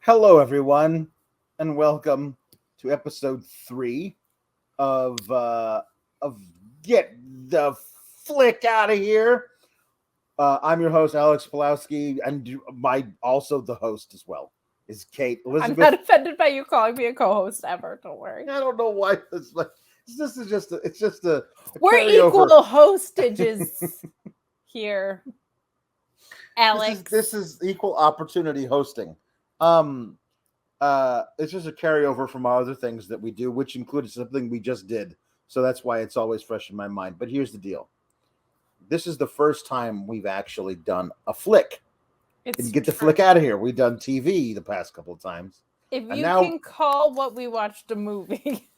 Hello, everyone, and welcome to episode 3 of Get the Flick Out of Here. I'm your host, Alex Pawlowski, and my also the host as well is Kate I'm Elizabeth. not offended by you calling me a co-host ever. Don't worry. I don't know why this is just a We're carryover. equal hostages here, Alex. This is equal opportunity hosting. Um, it's just a carryover from our other things that we do, which included something we just did. So that's why it's always fresh in my mind. But here's the deal. This is the first time we've actually done a flick. And get the flick out of here. We've done TV the past couple of times. If And you now, can call what we watched a movie,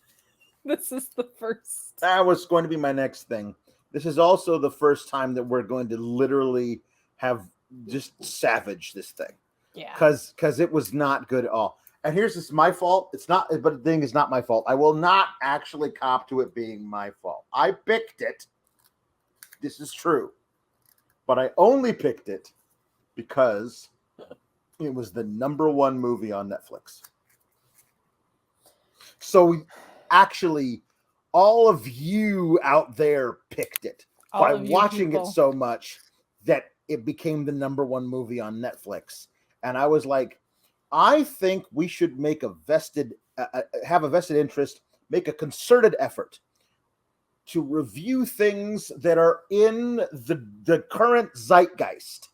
this is the first. that was going to be my next thing. This is also the first time that we're going to literally have just savage this thing. Yeah. Because it was not good at all. And here's this my fault. It's not, but the thing is not my fault. I will not actually cop to it being my fault. I picked it. This is true. But I only picked it because it was the #1 movie on Netflix. So actually, all of you out there picked it by watching it so much that it became the #1 movie on Netflix. And I was like, I think we should make have a vested interest, make a concerted effort to review things that are in the current zeitgeist.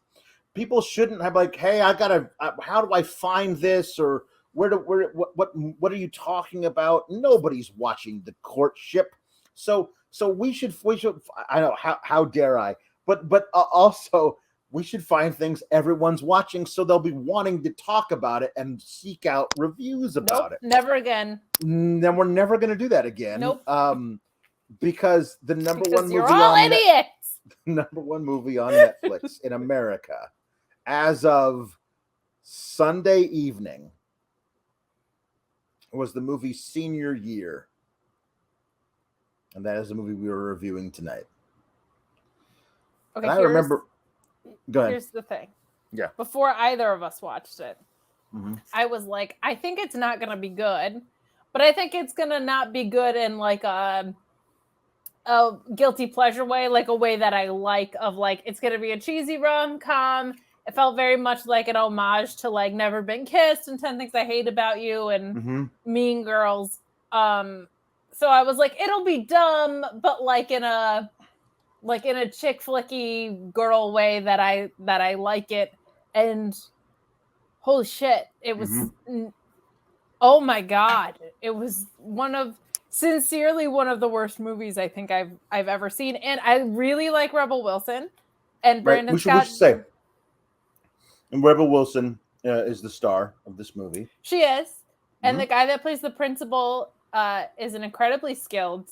People shouldn't have like, hey, how do I find this, or what are you talking about? Nobody's watching The Courtship, so we should. I know how dare I, but also. We should find things everyone's watching so they'll be wanting to talk about it and seek out reviews about it. Never again. Then we're never going to do that again. Nope. Because the #1 you're all idiots. #1 movie on Netflix in America as of Sunday evening was the movie Senior Year. And that is the movie we were reviewing tonight. Okay, and I remember... Go ahead. Here's the thing. Yeah. Before either of us watched it, I was like, I think it's not going to be good, but I think it's going to not be good in like a guilty pleasure way, like a way that I like, of like, it's going to be a cheesy rom-com. It felt very much like an homage to like Never Been Kissed and 10 Things I Hate About You and Mean Girls. So I was like, it'll be dumb, but like in a chick flicky girl way that I like it. And holy shit, it was oh my god, it was sincerely one of the worst movies I think I've ever seen. And I really like Rebel Wilson and Brandon Scott. We should say, and Rebel Wilson is the star of this movie. She is, and the guy that plays the principal is an incredibly skilled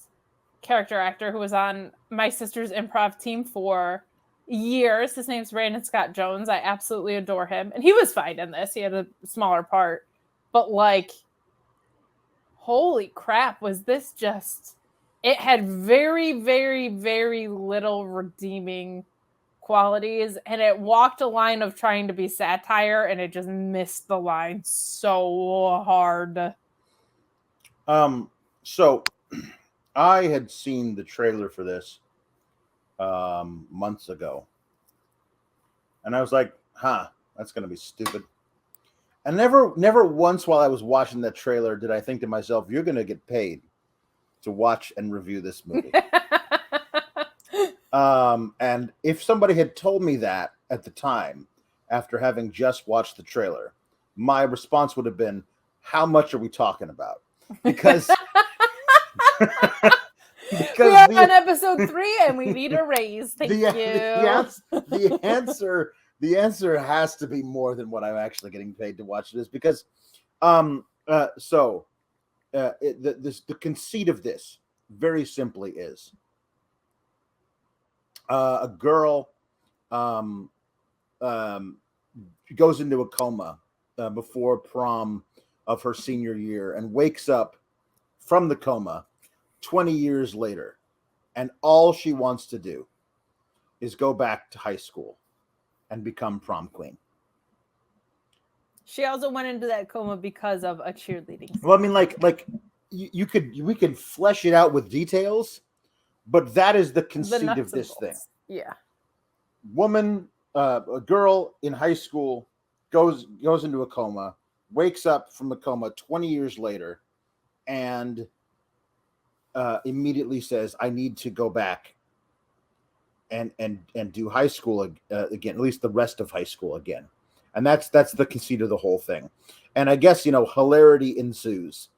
character actor who was on my sister's improv team for years. His name's Brandon Scott Jones. I absolutely adore him. And he was fine in this. He had a smaller part. But like, holy crap, was this just... It had very, very, very little redeeming qualities. And it walked a line of trying to be satire, and it just missed the line so hard. So... I had seen the trailer for this months ago. And I was like, that's going to be stupid. And never once while I was watching that trailer did I think to myself, you're going to get paid to watch and review this movie. And if somebody had told me that at the time, after having just watched the trailer, my response would have been, how much are we talking about? Because... we are on episode 3 and we need a raise. Thank you. The answer has to be more than what I'm actually getting paid to watch this, because the conceit of this very simply is a girl goes into a coma before prom of her senior year and wakes up from the coma 20 years later, and all she wants to do is go back to high school and become prom queen. She also went into that coma because of a cheerleading scene. Well, I mean, we could flesh it out with details, but that is the conceit of this thing. Yeah. Woman, a girl in high school goes into a coma, wakes up from the coma 20 years later, and immediately says, "I need to go back and do high school again, at least the rest of high school again." And that's the conceit of the whole thing. And I guess, hilarity ensues.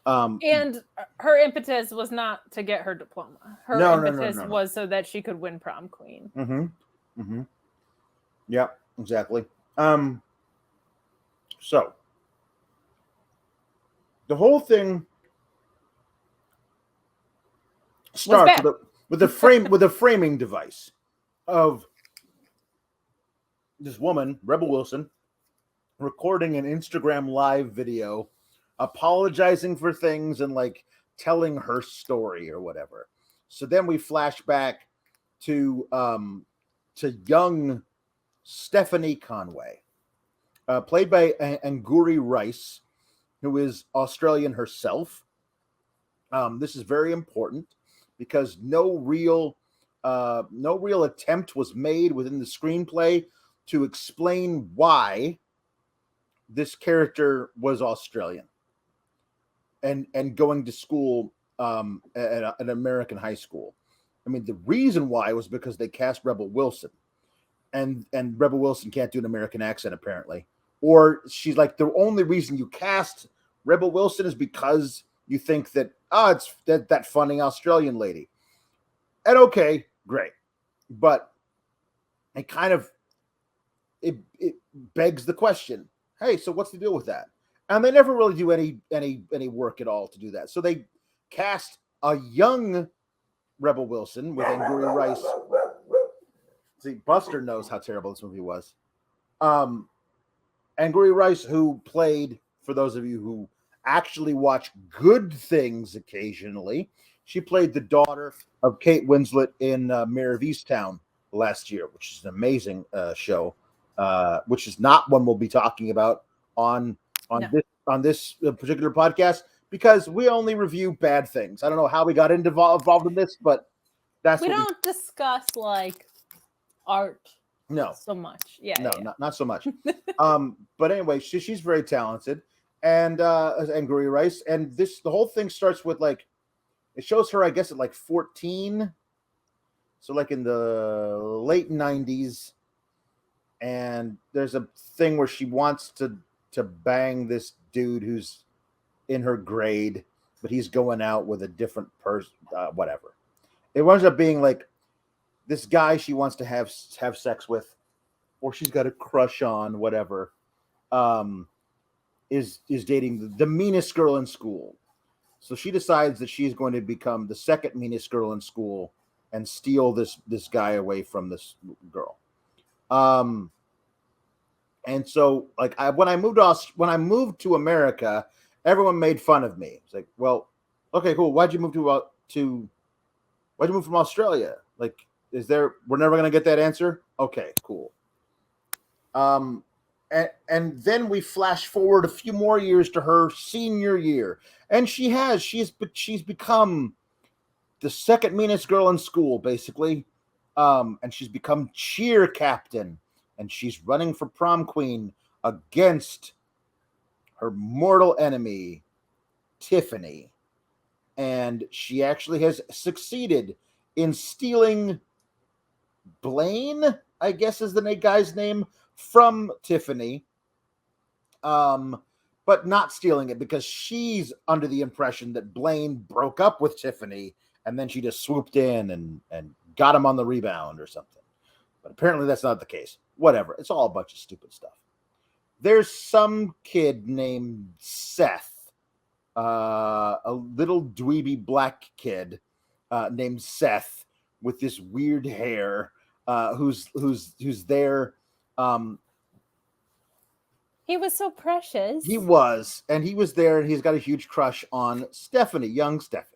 And her impetus was not to get her diploma. Her impetus was so that she could win prom queen. Mm-hmm. Mm-hmm. Yeah, exactly. So the whole thing starts with a framing device of this woman, Rebel Wilson, recording an Instagram live video, apologizing for things and telling her story or whatever. So then we flash back to young Stephanie Conway, played by Angourie Rice, who is Australian herself. This is very important because no real attempt was made within the screenplay to explain why this character was Australian and going to school at an American high school. I mean, the reason why was because they cast Rebel Wilson, and Rebel Wilson can't do an American accent apparently, or she's like, the only reason you cast Rebel Wilson is because you think that it's that funny Australian lady. And okay, great, but it kind of it begs the question, hey, so what's the deal with that? And they never really do any work at all to do that. So they cast a young Rebel Wilson with Angourie Rice. See, Buster knows how terrible this movie was. Angourie Rice, who played, for those of you who actually watch Good Things occasionally, she played the daughter of Kate Winslet in Mayor of Easttown last year, which is an amazing show, which is not one we'll be talking about on this particular podcast, because we only review bad things. I don't know how we got involved in this, but we don't discuss art. No, so much. Yeah, no, yeah. Not so much. But anyway, she's very talented, and Angourie Rice, and the whole thing starts with it shows her, I guess, at 14, so in the late 90s, and there's a thing where she wants to bang this dude who's in her grade, but he's going out with a different person, whatever. It ends up being this guy she wants to have sex with, or she's got a crush on, whatever, is dating the meanest girl in school. So she decides that she's going to become the second meanest girl in school and steal this guy away from this girl. And so when I moved to America, everyone made fun of me. It's like, well, okay, cool. Why'd you move from Australia? We're never gonna get that answer? Okay, cool. And then we flash forward a few more years to her senior year, and she's become the second meanest girl in school, basically. And she's become cheer captain, and she's running for prom queen against her mortal enemy, Tiffany. And she actually has succeeded in stealing Blaine, I guess is the guy's name, from Tiffany. But not stealing it, because she's under the impression that Blaine broke up with Tiffany, and then she just swooped in and got him on the rebound or something. But apparently that's not the case. Whatever. It's all a bunch of stupid stuff. There's some kid named Seth, a little dweeby black kid named Seth with this weird hair, who's there. He was so precious. He was, and he was there, and he's got a huge crush on Stephanie, young Stephanie.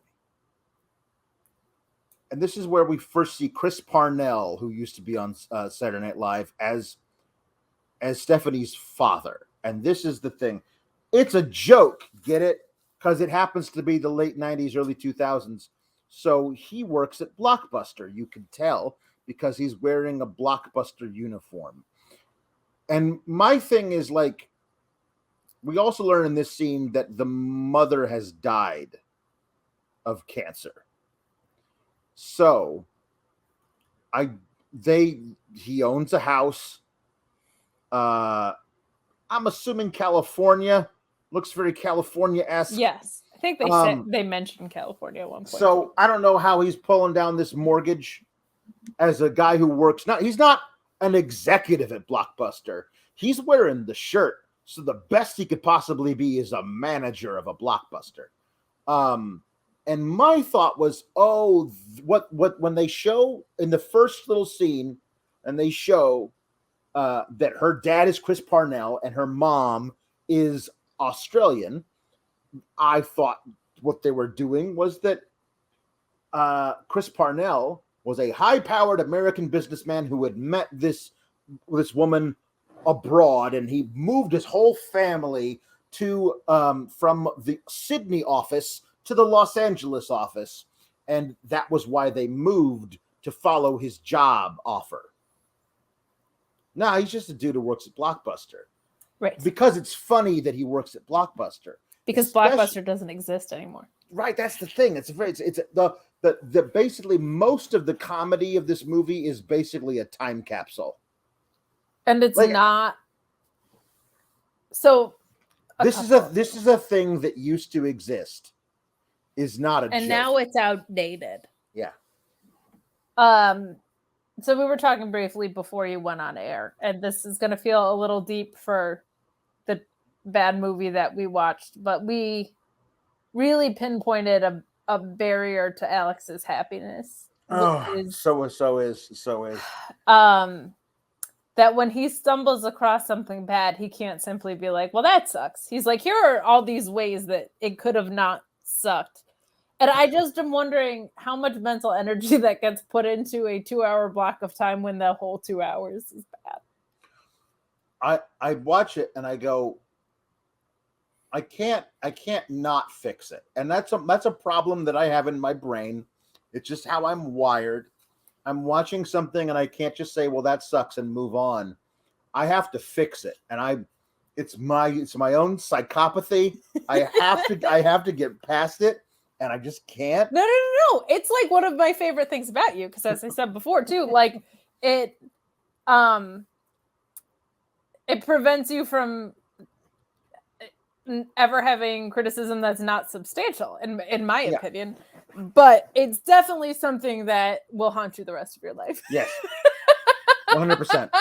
And this is where we first see Chris Parnell, who used to be on Saturday Night Live as Stephanie's father. And this is the thing. It's a joke, get it? Because it happens to be the late 90s, early 2000s. So he works at Blockbuster. You can tell because he's wearing a Blockbuster uniform. And my thing is, like, we also learn in this scene that the mother has died of cancer. So he owns a house. I'm assuming California. Looks very California-esque. Yes. I think they said they mentioned California at one point. So I don't know how he's pulling down this mortgage as a guy who works. He's not an executive at Blockbuster. He's wearing the shirt. So the best he could possibly be is a manager of a Blockbuster. And my thought was, when they show in the first little scene, and they show that her dad is Chris Parnell and her mom is Australian, I thought what they were doing was that Chris Parnell was a high-powered American businessman who had met this woman abroad, and he moved his whole family to from the Sydney office to the Los Angeles office, and that was why they moved to follow his job offer. No, he's just a dude who works at Blockbuster. Right. Because it's funny that he works at Blockbuster. Because Blockbuster doesn't exist anymore. Right, that's the thing. It's the basically most of the comedy of this movie is basically a time capsule. And it's like, not so this is a thing that used to exist. Is not a and joke. Now it's outdated. Yeah. So we were talking briefly before you went on air, and this is going to feel a little deep for the bad movie that we watched, but we really pinpointed a barrier to Alex's happiness. So is. That when he stumbles across something bad, he can't simply be like, well, that sucks. He's like, here are all these ways that it could have not sucked. And I just am wondering how much mental energy that gets put into a 2-hour block of time when the whole 2 hours is bad. I watch it and I go, I can't not fix it. And that's a problem that I have in my brain. It's just how I'm wired. I'm watching something and I can't just say, well, that sucks and move on. I have to fix it. And it's my own psychopathy. I have to get past it. And I just can't. No. It's like one of my favorite things about you, because as I said before too, like it prevents you from ever having criticism that's not substantial, in my opinion. But it's definitely something that will haunt you the rest of your life. Yes. 100%.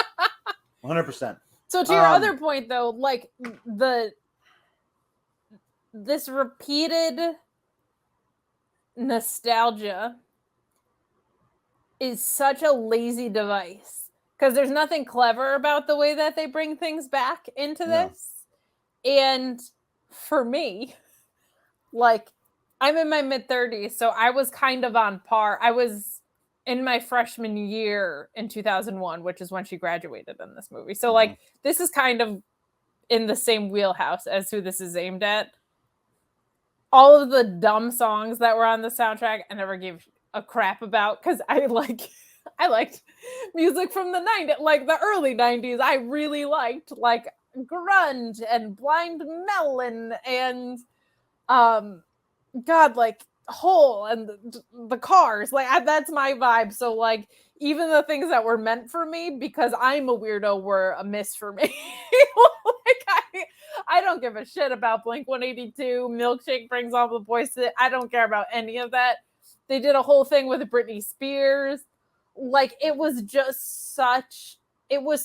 100%. So to your other point though, like this repeated nostalgia is such a lazy device, because there's nothing clever about the way that they bring things back into this. And for me, like, I'm in my mid-30s, so I was kind of on par. I was in my freshman year in 2001, which is when she graduated in this movie. So like, this is kind of in the same wheelhouse as who this is aimed at. All of the dumb songs that were on the soundtrack, I never gave a crap about, because I liked music from the 90s, like the early 90s. I really liked like grunge and Blind Melon and like Hole and the Cars. Like that's my vibe. So like even the things that were meant for me because I'm a weirdo were a miss for me. Like I don't give a shit about Blink-182, Milkshake Brings All the Boys to it. I don't care about any of that. They did a whole thing with Britney Spears. Like it was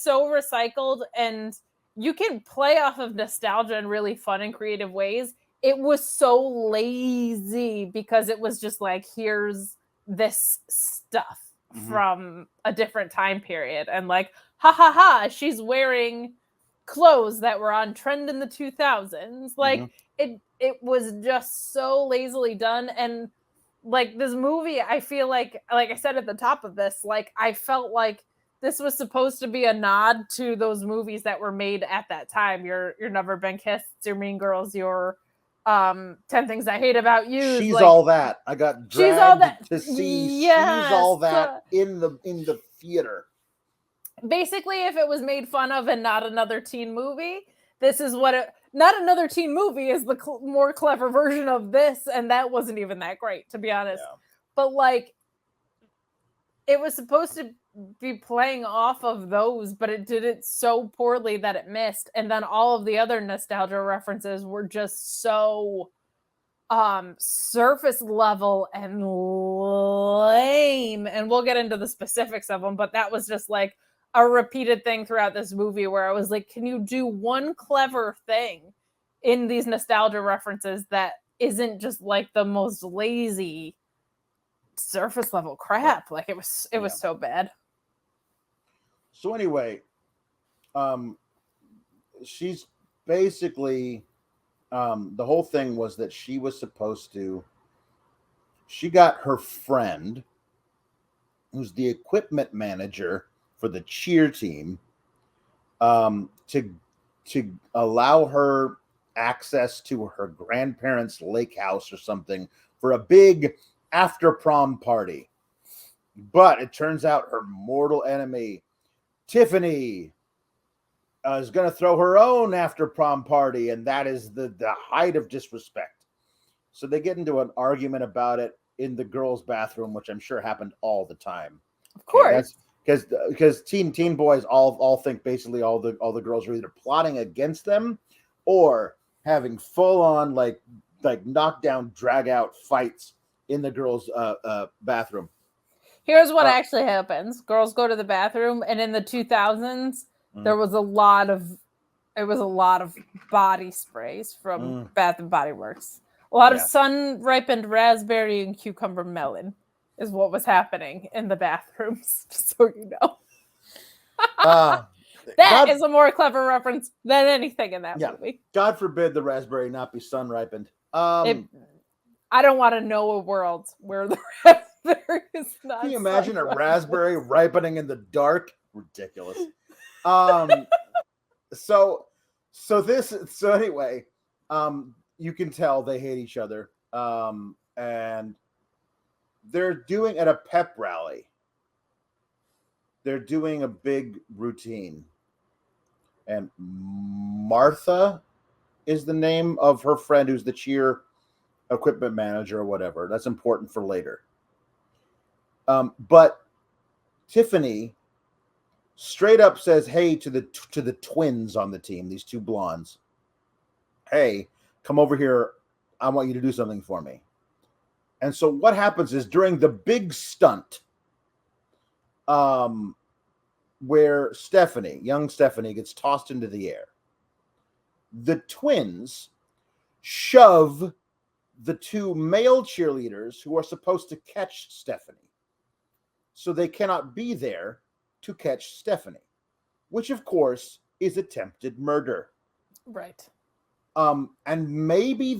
so recycled, and you can play off of nostalgia in really fun and creative ways. It was so lazy because it was just like, here's this stuff from a different time period. And like, she's wearing clothes that were on trend in the 2000s. Like it was just so lazily done. And like this movie, I feel like I said at the top of this, like I felt like this was supposed to be a nod to those movies that were made at that time. Your Never Been Kissed, your Mean Girls, your 10 Things I Hate About You. She's like, all that. I got dragged to see She's All That in the theater. Basically, if it was made fun of and not another teen movie, this is what it... Not another teen movie is the more clever version of this, and that wasn't even that great, to be honest. Yeah. But, like, it was supposed to be playing off of those, but it did it so poorly that it missed. And then all of the other nostalgia references were just so surface level and lame. And we'll get into the specifics of them, but that was just like a repeated thing throughout this movie where I was like, can you do one clever thing in these nostalgia references that isn't just like the most lazy surface level crap? Like it was so bad. So anyway, she's basically the whole thing was that she got her friend, who's the equipment manager for the cheer team, to allow her access to her grandparents' lake house or something for a big after prom party. But it turns out her mortal enemy, Tiffany, is going to throw her own after prom party, and that is the height of disrespect. So they get into an argument about it in the girls' bathroom, which I'm sure happened all the time. Of course. Because teen boys all think basically all the girls are either plotting against them or having full on like knockdown drag out fights in the girls' bathroom. Here's what actually happens: girls go to the bathroom, and in the 2000s, there was a lot of body sprays from Bath and Body Works. A lot of sun-ripened raspberry and cucumber melon is what was happening in the bathrooms, just so you know. That is a more clever reference than anything in that movie. God forbid the raspberry not be sun-ripened. I don't want to know a world where the raspberry is not. Can you imagine a raspberry ripening in the dark? Ridiculous. So anyway, you can tell they hate each other. And they're doing at a pep rally. They're doing a big routine. And Martha is the name of her friend who's the cheer equipment manager or whatever. That's important for later. But Tiffany straight up says, hey, to the twins on the team, these two blondes, hey, come over here. I want you to do something for me. And so what happens is during the big stunt, where young Stephanie gets tossed into the air, the twins shove the two male cheerleaders who are supposed to catch Stephanie. So they cannot be there to catch Stephanie, which of course is attempted murder. Right. And maybe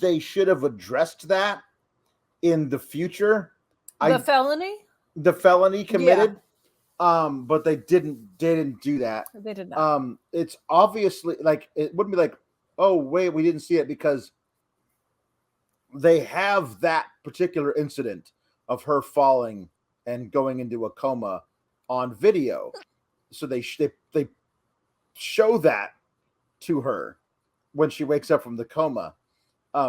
they should have addressed that in the future. The felony committed. Yeah. But they didn't do that. They did not. It's obviously like, it wouldn't be like, oh wait, we didn't see it, because they have that particular incident of her falling and going into a coma on video. So they show that to her when she wakes up from the coma.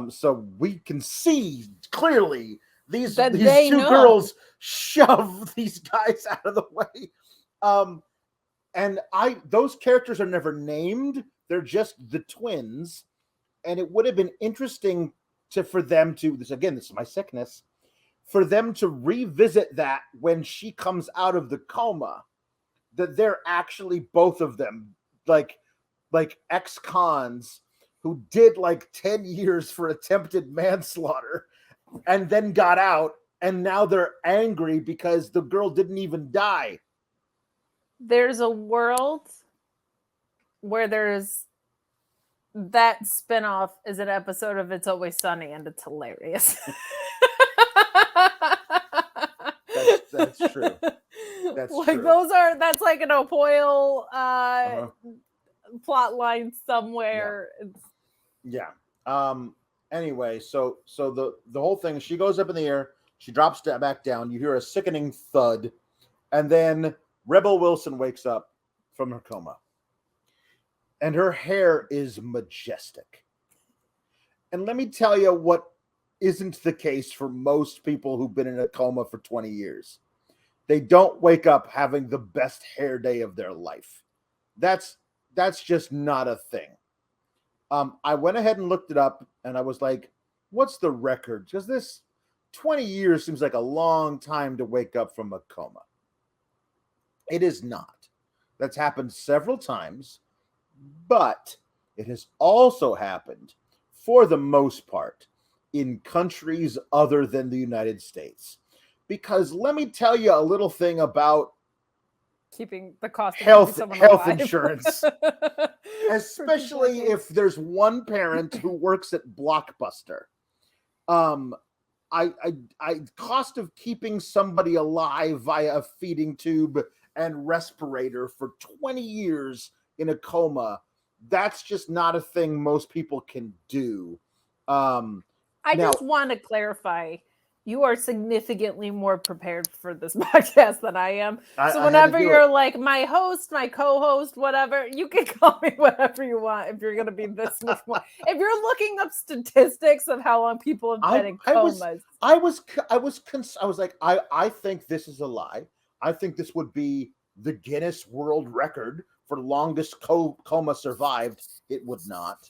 So we can see clearly these two girls shove these guys out of the way. And those characters are never named. They're just the twins. And it would have been interesting for them to, this is my sickness, for them to revisit that when she comes out of the coma, that they're actually both of them like ex-cons who did like 10 years for attempted manslaughter and then got out, and now they're angry because the girl didn't even die. There's a world where there's that spinoff is an episode of It's Always Sunny, and it's hilarious. That's true. That's like true. that's like an Opoil plot line somewhere. Yeah. Anyway, so the whole thing, she goes up in the air, she drops back down, you hear a sickening thud, and then Rebel Wilson wakes up from her coma. And her hair is majestic. And let me tell you what isn't the case for most people who've been in a coma for 20 years. They don't wake up having the best hair day of their life. That's just not a thing. I went ahead and looked it up, and I was like, what's the record? Because this 20 years seems like a long time to wake up from a coma. It is not. That's happened several times, but it has also happened, for the most part, in countries other than the United States. Because let me tell you a little thing about keeping the cost of health insurance, especially if there's one parent who works at Blockbuster. I cost of keeping somebody alive via a feeding tube and respirator for 20 years in a coma, that's just not a thing most people can do. Just want to clarify, you are significantly more prepared for this podcast than I am. So whenever you're like my host, my co-host, whatever, you can call me whatever you want if you're going to be this much more. If you're looking up statistics of how long people have been in comas. I was like, I think this is a lie. I think this would be the Guinness World Record for longest coma survived. It would not.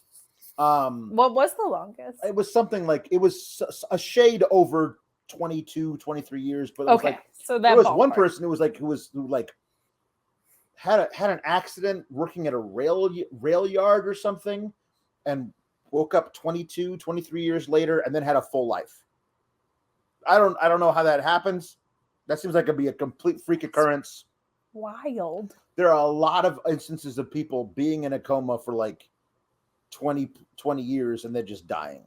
What was the longest? It was something like, it was a shade over 22, 23 years, but it was like, so there was one person who had an accident working at a rail yard or something, and woke up 22, 23 years later, and then had a full life. I don't know how that happens. That seems like it'd be a complete freak occurrence. Wild. There are a lot of instances of people being in a coma for like 20 years and they're just dying,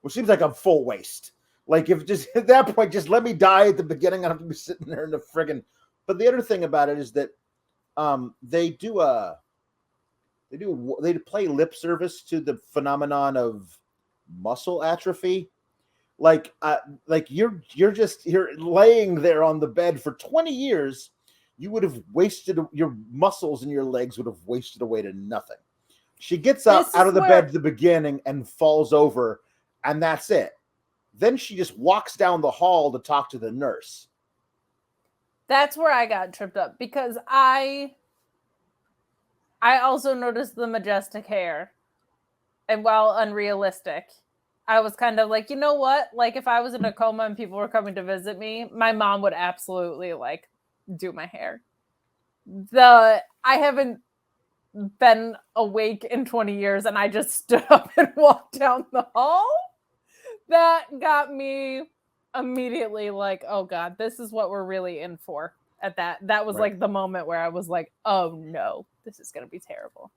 which seems like a full waste. Like, if just at that point, just let me die at the beginning. I don't have to be sitting there in the friggin'. But the other thing about it is that they play lip service to the phenomenon of muscle atrophy. Like you're laying there on the bed for 20 years. You would have wasted, your muscles in your legs would have wasted away to nothing. She gets up out of the bed at the beginning and falls over, and that's it. Then she just walks down the hall to talk to the nurse. That's where I got tripped up, because I also noticed the majestic hair. And while unrealistic, I was kind of like, you know what? Like, if I was in a coma and people were coming to visit me, my mom would absolutely like do my hair. I haven't been awake in 20 years and I just stood up and walked down the hall. That got me immediately like, oh God, this is what we're really in for. At that was like the moment where I was like, oh no, this is gonna be terrible.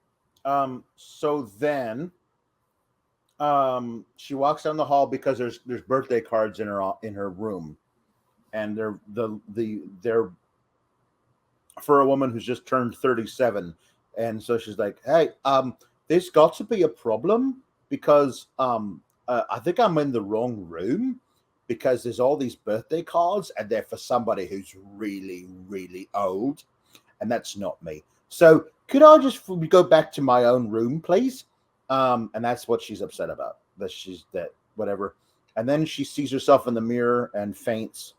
So then she walks down the hall because there's birthday cards in her room, and they're for a woman who's just turned 37. And so she's like, hey, there's got to be a problem, because I think I'm in the wrong room, because there's all these birthday cards and they're for somebody who's really, really old, and that's not me. So could I just go back to my own room, please? And that's what she's upset about, that whatever. And then she sees herself in the mirror and faints.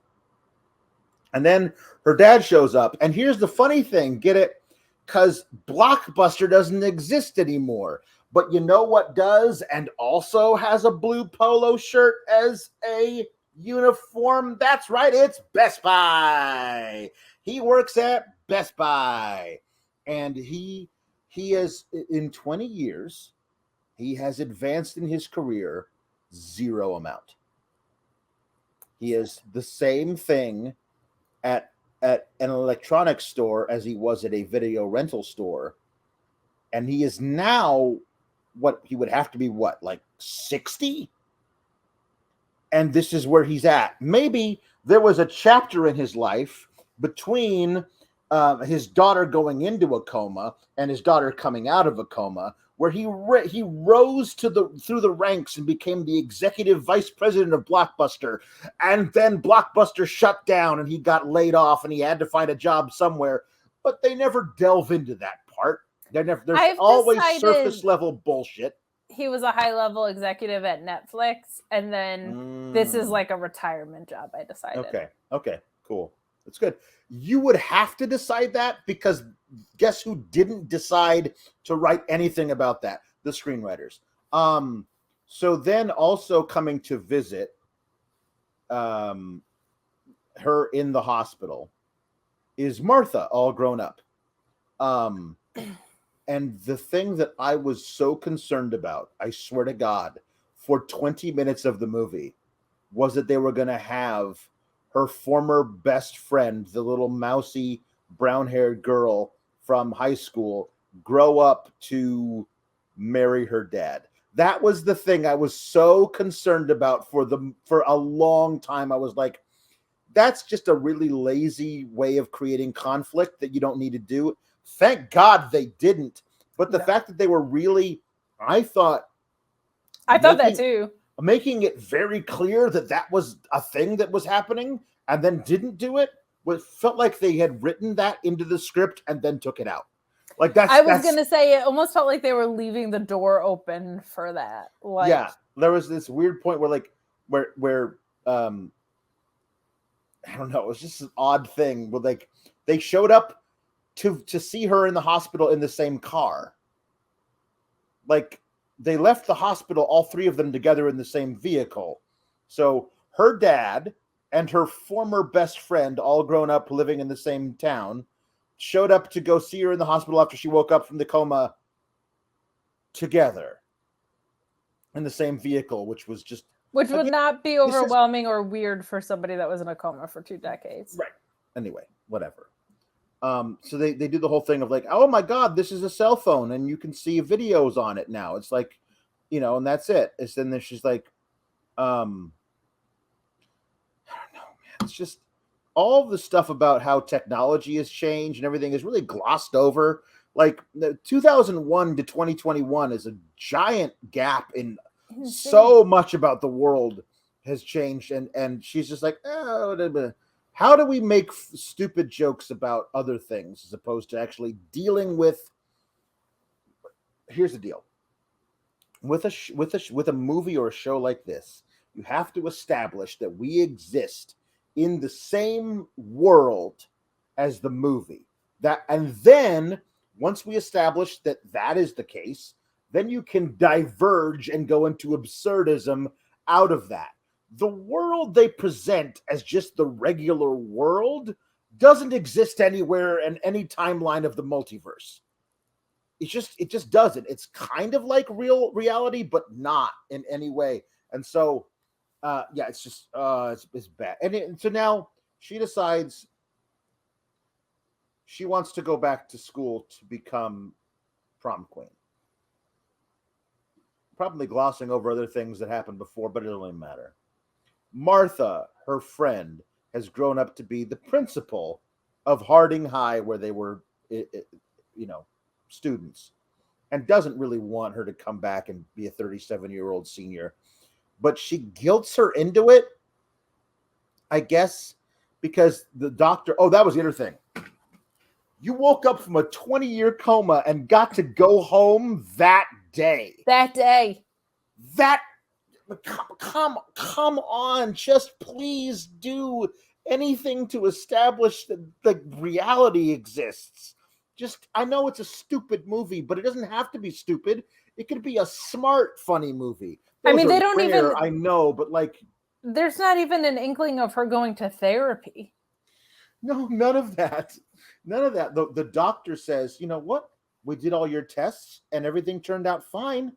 And then her dad shows up. And here's the funny thing, get it? Because Blockbuster doesn't exist anymore. But you know what does, and also has a blue polo shirt as a uniform? That's right, it's Best Buy. He works at Best Buy. And he has, in 20 years, he has advanced in his career zero amount. He is the same thing at an electronics store as he was at a video rental store. And he is now what he would have to be, like 60? And this is where he's at. Maybe there was a chapter in his life between his daughter going into a coma and his daughter coming out of a coma, where he rose through the ranks and became the executive vice president of Blockbuster, and then Blockbuster shut down and he got laid off and he had to find a job somewhere. But they never delve into that part. There's always surface level bullshit. He was a high level executive at Netflix, and then this is like a retirement job. I decided. Okay, cool. That's good. You would have to decide that, because guess who didn't decide to write anything about that? The screenwriters. So then also coming to visit her in the hospital is Martha, all grown up. And the thing that I was so concerned about, I swear to God, for 20 minutes of the movie, was that they were going to have her former best friend, the little mousy brown-haired girl from high school, grow up to marry her dad. That was the thing I was so concerned about for a long time. I was like, that's just a really lazy way of creating conflict that you don't need to do. Thank God they didn't. But the fact that they were really, I thought that too. Making it very clear that was a thing that was happening and then didn't do it, felt like they had written that into the script and then took it out. Like I was going to say, it almost felt like they were leaving the door open for that. Like, yeah, there was this weird point where I don't know, it was just an odd thing where like they showed up to see her in the hospital in the same car. Like, they left the hospital, all three of them together in the same vehicle. So her dad and her former best friend, all grown up living in the same town, showed up to go see her in the hospital after she woke up from the coma together in the same vehicle, which would not be overwhelming or weird for somebody that was in a coma for 2 decades. Right. Anyway, whatever. So they do the whole thing of like, oh my God, this is a cell phone and you can see videos on it now. It's like, and that's it. It's then she's like, I don't know, man. It's just all the stuff about how technology has changed and everything is really glossed over. Like 2001 to 2021 is a giant gap in so much about the world has changed. And she's just like, oh, how do we make stupid jokes about other things as opposed to actually dealing with? Here's the deal. With a movie or a show like this, you have to establish that we exist in the same world as the movie. And then once we establish that is the case, then you can diverge and go into absurdism out of that. The world they present as just the regular world doesn't exist anywhere in any timeline of the multiverse. It just doesn't. It's kind of like real reality, but not in any way. And so, it's just it's bad. And so now she decides she wants to go back to school to become prom queen. Probably glossing over other things that happened before, but it doesn't really matter. Martha, her friend, has grown up to be the principal of Harding High, where they were, students, and doesn't really want her to come back and be a 37-year-old senior. But she guilts her into it, I guess, because the doctor... Oh, that was the other thing. You woke up from a 20-year coma and got to go home that day. Come on, just please do anything to establish that the reality exists. I know it's a stupid movie, but it doesn't have to be stupid. It could be a smart, funny movie. They don't rare, even... I know, but like... There's not even an inkling of her going to therapy. No, none of that. None of that. The doctor says, you know what? We did all your tests and everything turned out fine.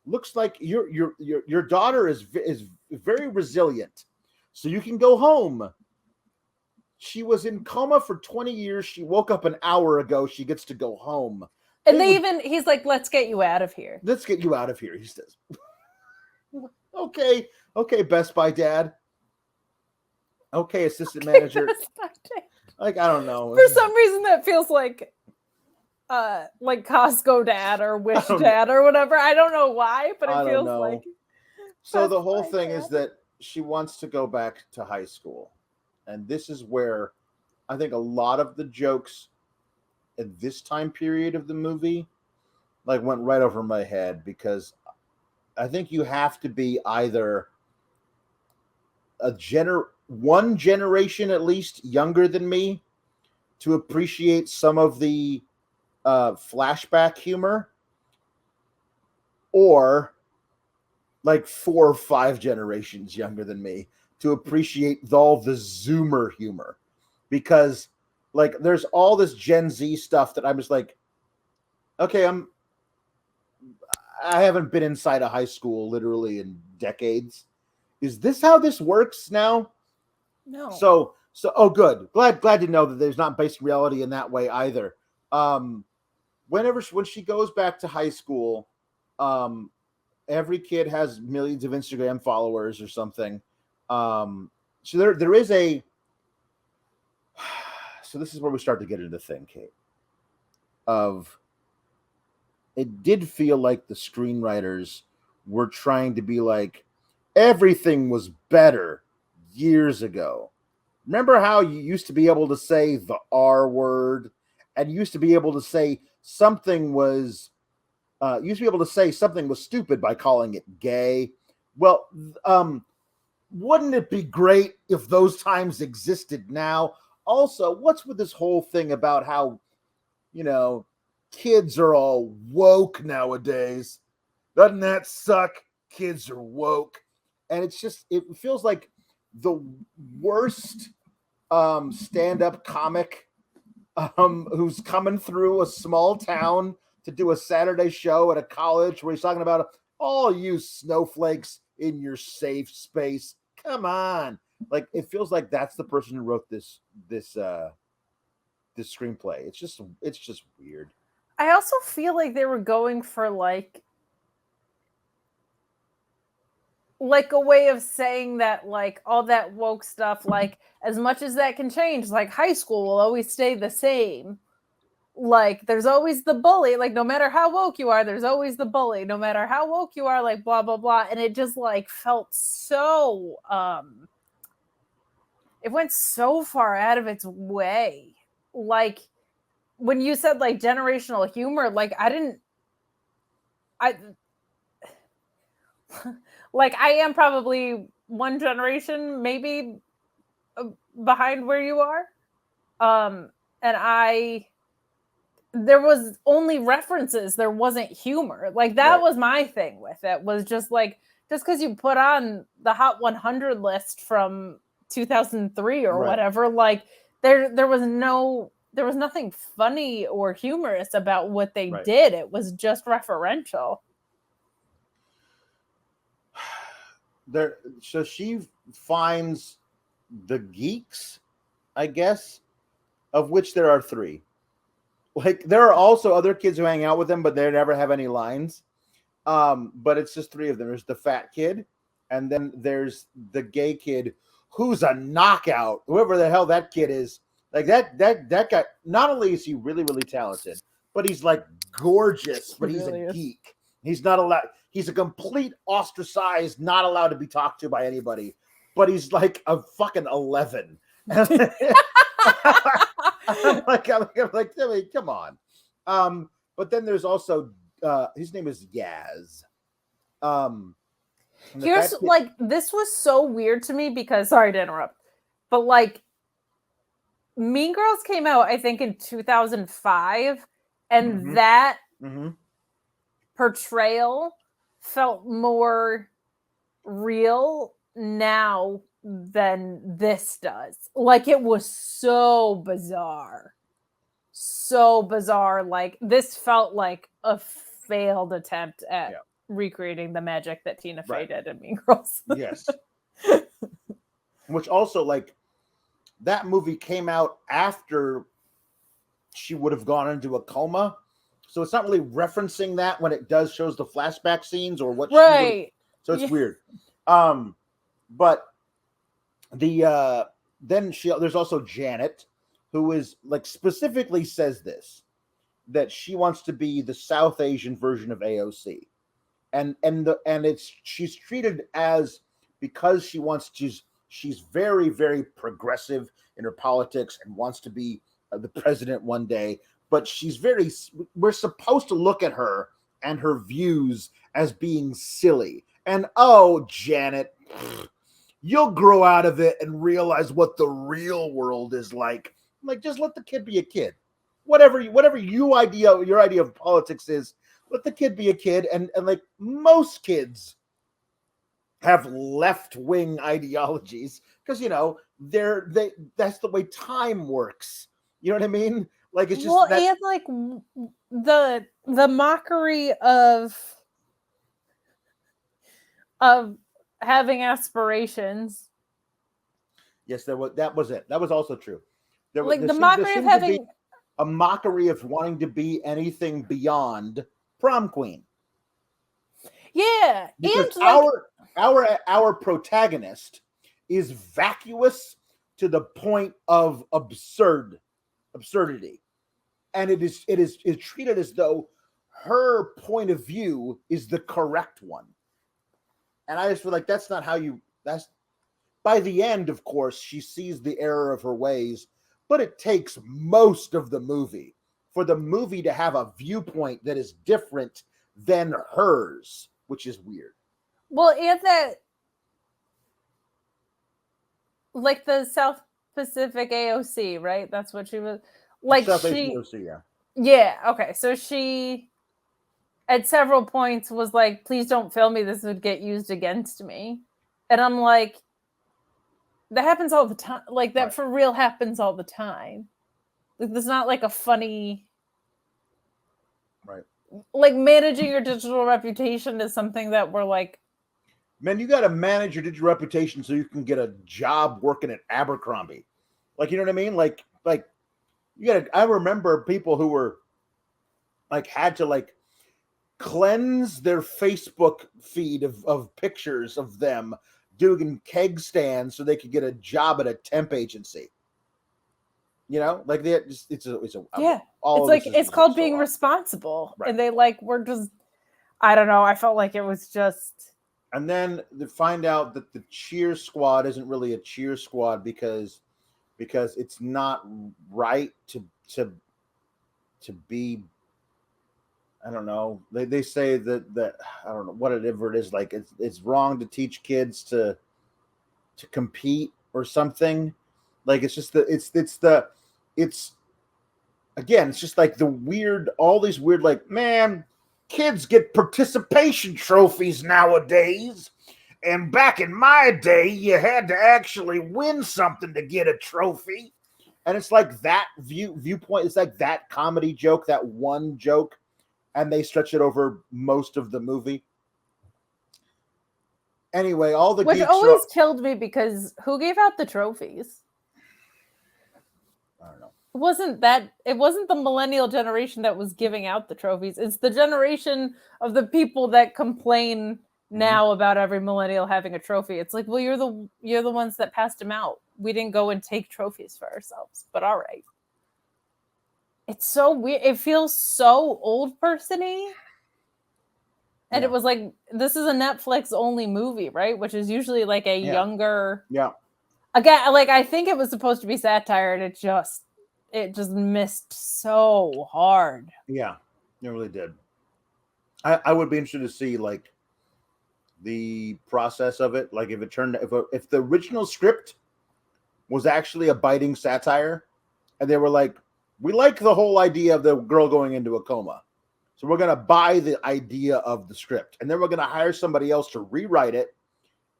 Looks like your daughter is very resilient, so you can go home. She was in coma for 20 years. She woke up an hour ago. She gets to go home. And he's like, let's get you out of here. Let's get you out of here, he says. Okay, Best Buy dad. Okay, assistant manager. Like, I don't know. For some reason, that feels like Costco dad or Wish dad or whatever. I don't know why, but it feels like. So the whole thing is that she wants to go back to high school. And this is where I think a lot of the jokes at this time period of the movie like went right over my head, because I think you have to be either one generation at least younger than me to appreciate some of the flashback humor, or like 4 or 5 generations younger than me to appreciate all the Zoomer humor, because like there's all this Gen Z stuff that I'm just like, okay, I haven't been inside a high school literally in decades. Is this how this works now? No. So oh, good. Glad to know that there's not based reality in that way either. When she goes back to high school, every kid has millions of Instagram followers or something. So there is a. So this is where we start to get into the thing, Kate. It did feel like the screenwriters were trying to be like, everything was better years ago. Remember how you used to be able to say the R word, and you used to be able to say something was stupid by calling it gay? Well, wouldn't it be great if those times existed now? Also, what's with this whole thing about how, kids are all woke nowadays? Doesn't that suck? Kids are woke. And it feels like the worst stand-up comic who's coming through a small town to do a Saturday show at a college where he's talking about all you snowflakes in your safe space. Come on. Like, it feels like that's the person who wrote this screenplay. It's just weird. I also feel like they were going for like a way of saying that, like, all that woke stuff, like, as much as that can change, like, high school will always stay the same. Like, there's always the bully. Like, no matter how woke you are, there's always the bully. No matter how woke you are, like, blah, blah, blah. And it just, like, felt so, it went so far out of its way. Like, when you said, like, generational humor, like, like, I am probably one generation maybe behind where you are. And there was only references. There wasn't humor. Like, that was my thing with it, was just like, just because you put on the Hot 100 list from 2003 or whatever, like there was nothing funny or humorous about what they did. It was just referential. So she finds the geeks, I guess, of which there are 3. Like, there are also other kids who hang out with them, but they never have any lines. But it's just 3 of them. There's the fat kid, and then there's the gay kid who's a knockout. Whoever the hell that kid is. Like, that guy, not only is he really, really talented, but he's like gorgeous, but he's a geek. He's not allowed. He's a complete ostracized, not allowed to be talked to by anybody. But he's like a fucking 11. I'm like, come on. But then there's also his name is Yaz. Here's like, this was so weird to me because, sorry to interrupt, but like, Mean Girls came out, I think, in 2005, and that portrayal felt more real now than this does. Like, it was so bizarre. Like, this felt like a failed attempt at recreating the magic that Tina Fey did in Mean Girls. Yes. Which also, like, that movie came out after she would have gone into a coma. So it's not really referencing that when it shows the flashback scenes or what. Right. So it's weird. But there's also Janet, who is like specifically says this, that she wants to be the South Asian version of AOC, and she's treated as, because she wants to, she's very, very progressive in her politics and wants to be the president one day, but we're supposed to look at her and her views as being silly. And oh, Janet, you'll grow out of it and realize what the real world is like. Like, just let the kid be a kid. Whatever your idea of politics is, let the kid be a kid. And like most kids have left-wing ideologies because, you know, that's the way time works. You know what I mean? Like, it's just and like the mockery of having aspirations. Yes, that was it. That was also true. There mockery of having a mockery of wanting to be anything beyond prom queen. Yeah, because and our protagonist is vacuous to the point of absurdity, and it is treated as though her point of view is the correct one. And I just feel like that's not how you. That's by the end, of course, she sees the error of her ways, but it takes most of the movie for the movie to have a viewpoint that is different than hers, which is weird. Well, and that, like the South Pacific AOC, right? That's what she was like. South AOC, yeah. Yeah. Okay. So she, at several points, was like, "Please don't film me. This would get used against me." And I'm like, that happens all the time. Like that for real happens all the time. Like, there's not like a funny. Right. Like managing your digital reputation is something that we're like, man, you got to manage your digital reputation so you can get a job working at Abercrombie. Like, you know what I mean? Like you got to, I remember people who were like, had to like cleanse their Facebook feed of pictures of them doing keg stands so they could get a job at a temp agency. You know, like it's called being responsible, right. And they we're just, I don't know. I felt like it was just. And then they find out that the cheer squad isn't really a cheer squad because it's not right to be. I don't know. They say that I don't know whatever it is. Like it's wrong to teach kids to compete or something. Like it's just it's again, it's just like the weird, all these weird, like, man, kids get participation trophies nowadays. And back in my day, you had to actually win something to get a trophy. And it's like that viewpoint. It's like that comedy joke, that one joke, and they stretch it over most of the movie. Anyway, all the which geeks always killed me because who gave out the trophies? I don't know. It wasn't the millennial generation that was giving out the trophies. It's the generation of the people that complain now about every millennial having a trophy. It's like, well, you're the ones that passed them out. We didn't go and take trophies for ourselves, but all right. It's so weird. It feels so old person-y. And it was like, this is a Netflix only movie, right? Which is usually like a younger. Yeah. Again, like I think it was supposed to be satire, and it just missed so hard. Yeah, it really did. I would be interested to see like the process of it. Like if it turned, if the original script was actually a biting satire, and they were like, we like the whole idea of the girl going into a coma, so we're gonna buy the idea of the script, and then we're gonna hire somebody else to rewrite it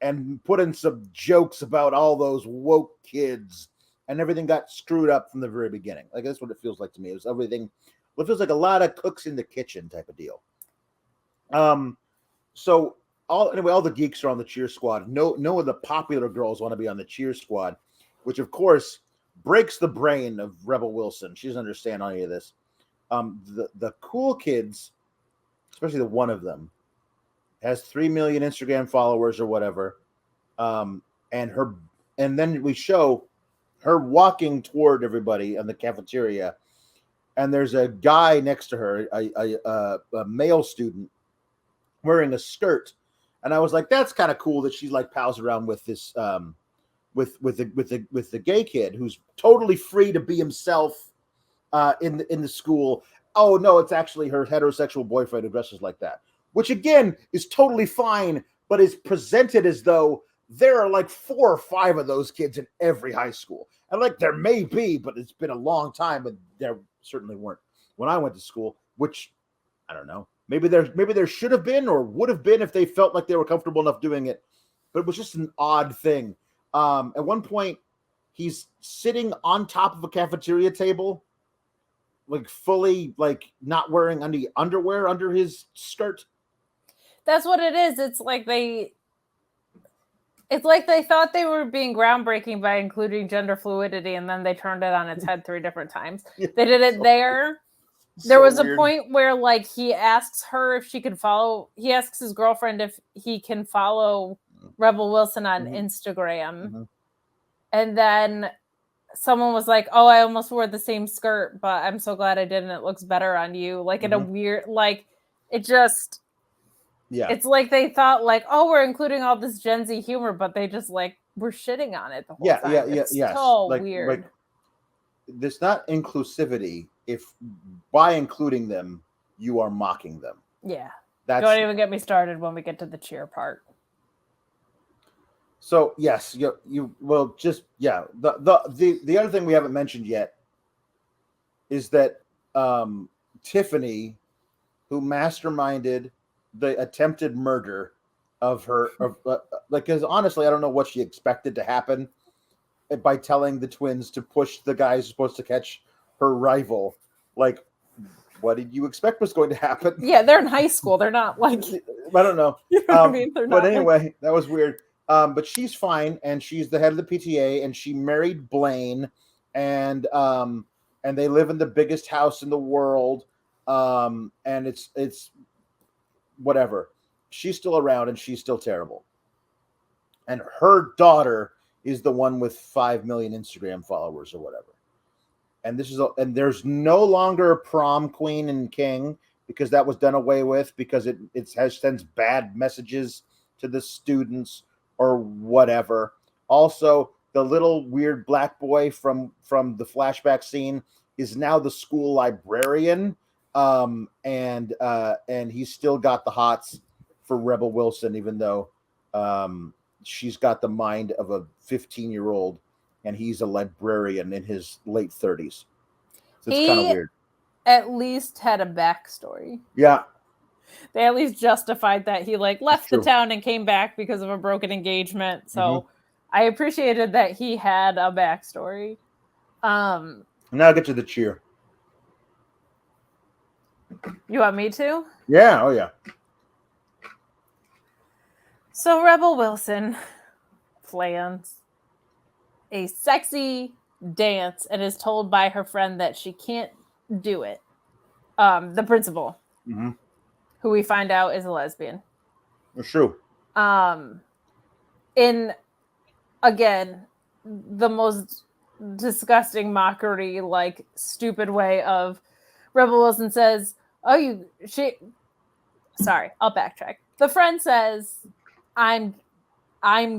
and put in some jokes about all those woke kids, and everything got screwed up from the very beginning. Like that's what it feels like to me. It was everything. It feels like a lot of cooks in the kitchen type of deal. So all the geeks are on the cheer squad. No of the popular girls want to be on the cheer squad, which of course breaks the brain of Rebel Wilson. She doesn't understand any of this. The cool kids, especially the one of them, has 3 million Instagram followers or whatever. And then we show her walking toward everybody in the cafeteria, and there's a guy next to her, a male student, wearing a skirt, and I was like, that's kind of cool that she like pals around with this with the gay kid who's totally free to be himself in the school. Oh no, it's actually her heterosexual boyfriend who dresses like that, which again is totally fine, but is presented as though there are like 4 or 5 of those kids in every high school. And like there may be, but it's been a long time, and there certainly weren't when I went to school, which I don't know. Maybe there should have been or would have been if they felt like they were comfortable enough doing it. But it was just an odd thing. At one point, he's sitting on top of a cafeteria table, like fully like not wearing any underwear under his skirt. That's what it is. It's like they thought they were being groundbreaking by including gender fluidity, and then they turned it on its head 3 different times. They did it there. There was a point where like he asks her if she can follow. He asks his girlfriend if he can follow Rebel Wilson on Instagram, and then someone was like, "Oh, I almost wore the same skirt, but I'm so glad I didn't. It looks better on you." Like in a weird, like it just. Yeah, it's like they thought like, oh, we're including all this Gen Z humor, but they just like were shitting on it the whole time. It's so like, weird. Like, there's not inclusivity if by including them you are mocking them. Yeah, don't even get me started when we get to the cheer part. So yes, you will just the other thing we haven't mentioned yet is that Tiffany, who masterminded the attempted murder of her, because honestly, I don't know what she expected to happen by telling the twins to push the guy who's supposed to catch her rival. Like, what did you expect was going to happen? Yeah, they're in high school. They're not like I don't know. You know what I mean? But anyway, that was weird. But she's fine, and she's the head of the PTA, and she married Blaine, and they live in the biggest house in the world. And it's whatever. She's still around, and she's still terrible. And her daughter is the one with 5 million Instagram followers or whatever. And there's no longer a prom queen and king because that was done away with because it sends bad messages to the students or whatever. Also, the little weird black boy from the flashback scene is now the school librarian. And he's still got the hots for Rebel Wilson, even though she's got the mind of a 15-year-old, and he's a librarian in his late 30s. So it's kind of weird. At least had a backstory. Yeah. They at least justified that he like left the town and came back because of a broken engagement. So I appreciated that he had a backstory. Now I'll get to the cheer. You want me to? Yeah. Oh, yeah. So Rebel Wilson plans a sexy dance and is told by her friend that she can't do it. The principal, who we find out is a lesbian. It's true. In, again, the most disgusting mockery, like, stupid way of Rebel Wilson says, sorry, I'll backtrack. The friend says, I'm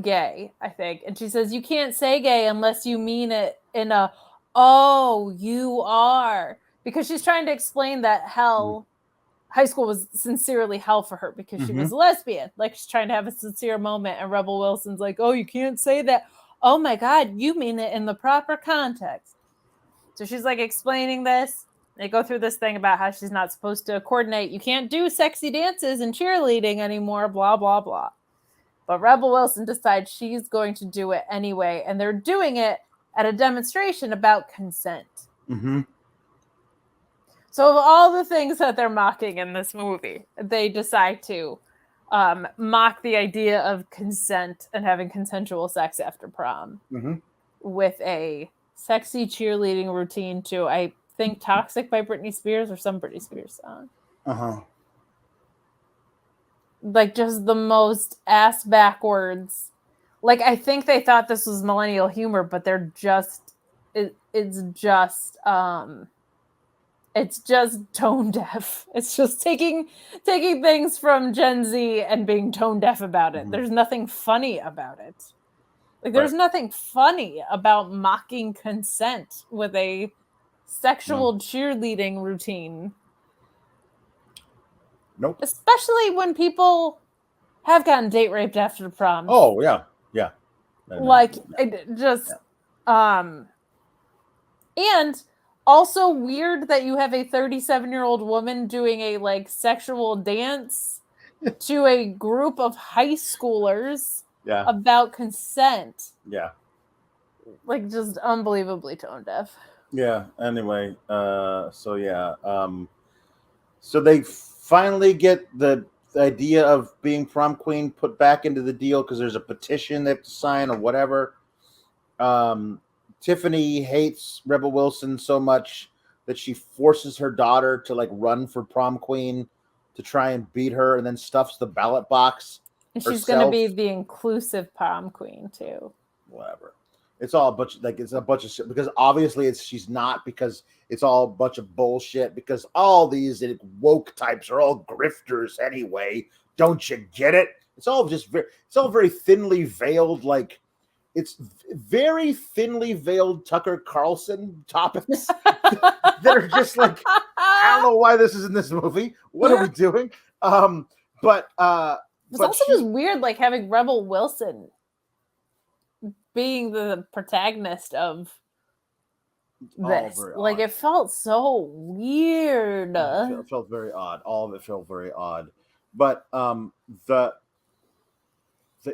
gay, I think. And she says, you can't say gay unless you mean it in a, oh, you are. Because she's trying to explain that high school was sincerely hell for her because she was a lesbian. Like, she's trying to have a sincere moment. And Rebel Wilson's like, oh, you can't say that. Oh, my God, you mean it in the proper context. So she's, like, explaining this. They go through this thing about how she's not supposed to coordinate. You can't do sexy dances and cheerleading anymore, blah, blah, blah. But Rebel Wilson decides she's going to do it anyway. And they're doing it at a demonstration about consent. So of all the things that they're mocking in this movie, they decide to mock the idea of consent and having consensual sex after prom with a sexy cheerleading routine to, I think, Toxic by Britney Spears or some Britney Spears song. Like, just the most ass backwards. Like, I think they thought this was millennial humor, but they're just it's just tone deaf. It's just taking things from Gen Z and being tone deaf about it. There's nothing funny about it. Like there's nothing funny about mocking consent with a sexual cheerleading routine. Nope. Especially when people have gotten date raped after prom. Oh yeah. Like it just and also weird that you have a 37-year-old woman doing a like sexual dance to a group of high schoolers about consent. Yeah. Like just unbelievably tone deaf. Yeah. Anyway, so they finally get the idea of being prom queen put back into the deal because there's a petition they have to sign or whatever. Tiffany hates Rebel Wilson so much that she forces her daughter to like run for prom queen to try and beat her, and then stuffs the ballot box. And she's going to be the inclusive prom queen too. Whatever. It's all a bunch of shit because obviously she's not, because it's all a bunch of bullshit because all these woke types are all grifters anyway. Don't you get it? It's all very thinly veiled, like it's very thinly veiled Tucker Carlson topics that are just like, I don't know why this is in this movie. What are we doing? But it's also just weird, like having Rebel Wilson being the protagonist of this. Like it felt so weird. It felt very odd. All of it felt very odd. But the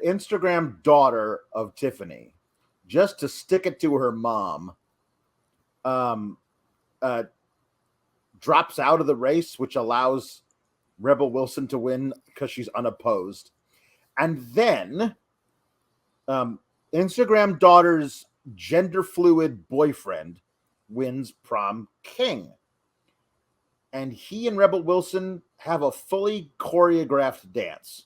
Instagram daughter of Tiffany, just to stick it to her mom, drops out of the race, which allows Rebel Wilson to win because she's unopposed. And then Instagram daughter's gender fluid boyfriend wins prom king. And he and Rebel Wilson have a fully choreographed dance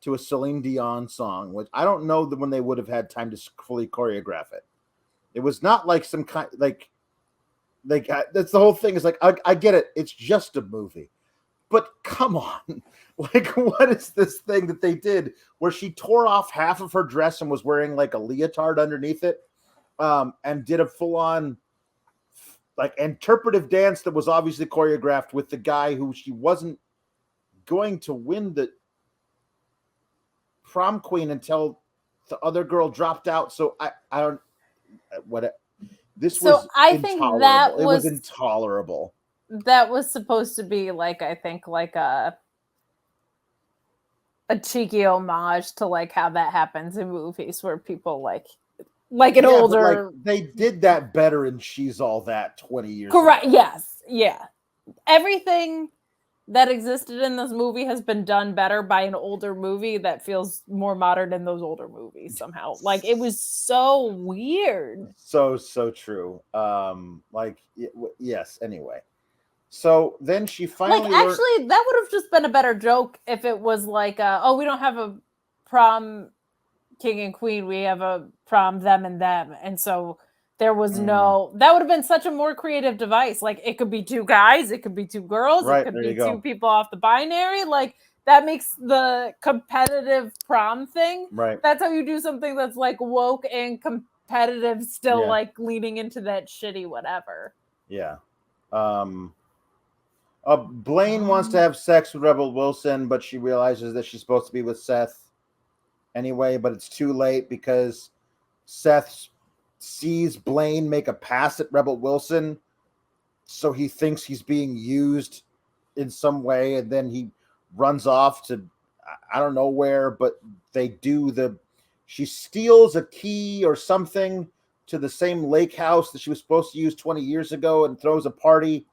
to a Celine Dion song, which I don't know when they would have had time to fully choreograph it. It was not like some kind, like that's the whole thing. Is like, I get it. It's just a movie, but come on. Like, what is this thing that they did where she tore off half of her dress and was wearing like a leotard underneath it, and did a full on like interpretive dance that was obviously choreographed with the guy who she wasn't going to win the prom queen until the other girl dropped out. So I don't what this so was. I think that was intolerable. That was supposed to be like, I think like a cheeky homage to like how that happens in movies where people like an older. Like, they did that better in She's All That 20 years correct ago. Yes, yeah, everything that existed in this movie has been done better by an older movie that feels more modern in those older movies somehow. Like it was so weird. So true. Yes. Anyway, so then she finally actually that would have just been a better joke if it was like, oh, we don't have a prom king and queen, we have a prom them and them, and so there was that would have been such a more creative device. Like it could be two guys, it could be two girls, it could be two people off the binary. Like that makes the competitive prom thing. Right. That's how you do something that's like woke and competitive, still like leaning into that shitty whatever. Yeah. Blaine wants to have sex with Rebel Wilson, but she realizes that she's supposed to be with Seth anyway, but it's too late because Seth sees Blaine make a pass at Rebel Wilson, so he thinks he's being used in some way, and then he runs off to I don't know where, but she steals a key or something to the same lake house that she was supposed to use 20 years ago and throws a party,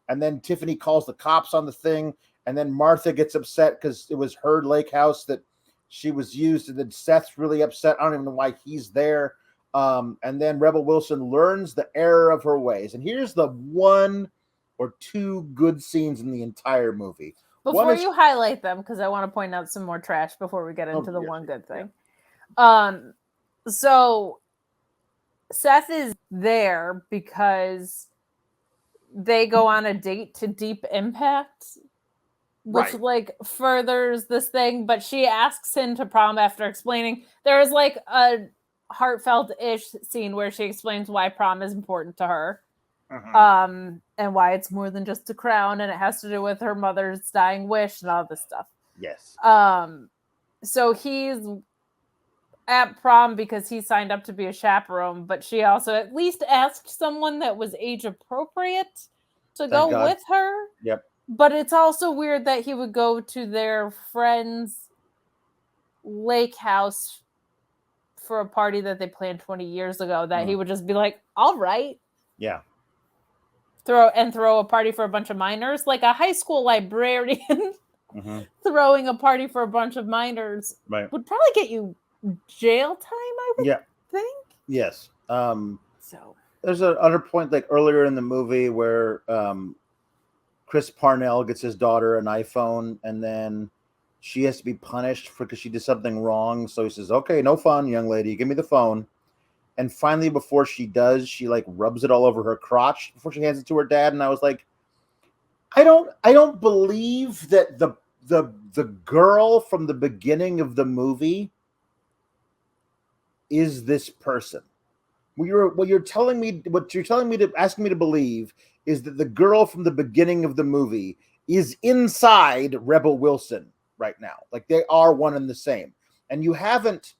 and then Tiffany calls the cops on the thing, and then Martha gets upset because it was her lake house that she was used, and then Seth's really upset. I don't even know why he's there. And then Rebel Wilson learns the error of her ways. And here's the one or two good scenes in the entire movie. Before you highlight them, because I want to point out some more trash before we get into one good thing. So Seth is there because they go on a date to Deep Impact, which like furthers this thing, but she asks him to prom after explaining. There is like a heartfelt-ish scene where she explains why prom is important to her. And why it's more than just a crown, and it has to do with her mother's dying wish and all this stuff. Yes. So he's at prom because he signed up to be a chaperone, but she also at least asked someone that was age appropriate to go with her. Yep. But it's also weird that he would go to their friend's lake house for a party that they planned 20 years ago, that he would just be like, all right. Yeah. Throw a party for a bunch of minors, like a high school librarian throwing a party for a bunch of minors would probably get you jail time, I would think. Yes. So there's another point like earlier in the movie where Chris Parnell gets his daughter an iPhone, and then she has to be punished because she did something wrong. So he says, "Okay, no fun, young lady. Give me the phone." And finally, before she does, she like rubs it all over her crotch before she hands it to her dad. And I was like, I don't believe that the girl from the beginning of the movie is this person. What you're asking me to believe is that the girl from the beginning of the movie is inside Rebel Wilson right now. Like they are one and the same. And you haven't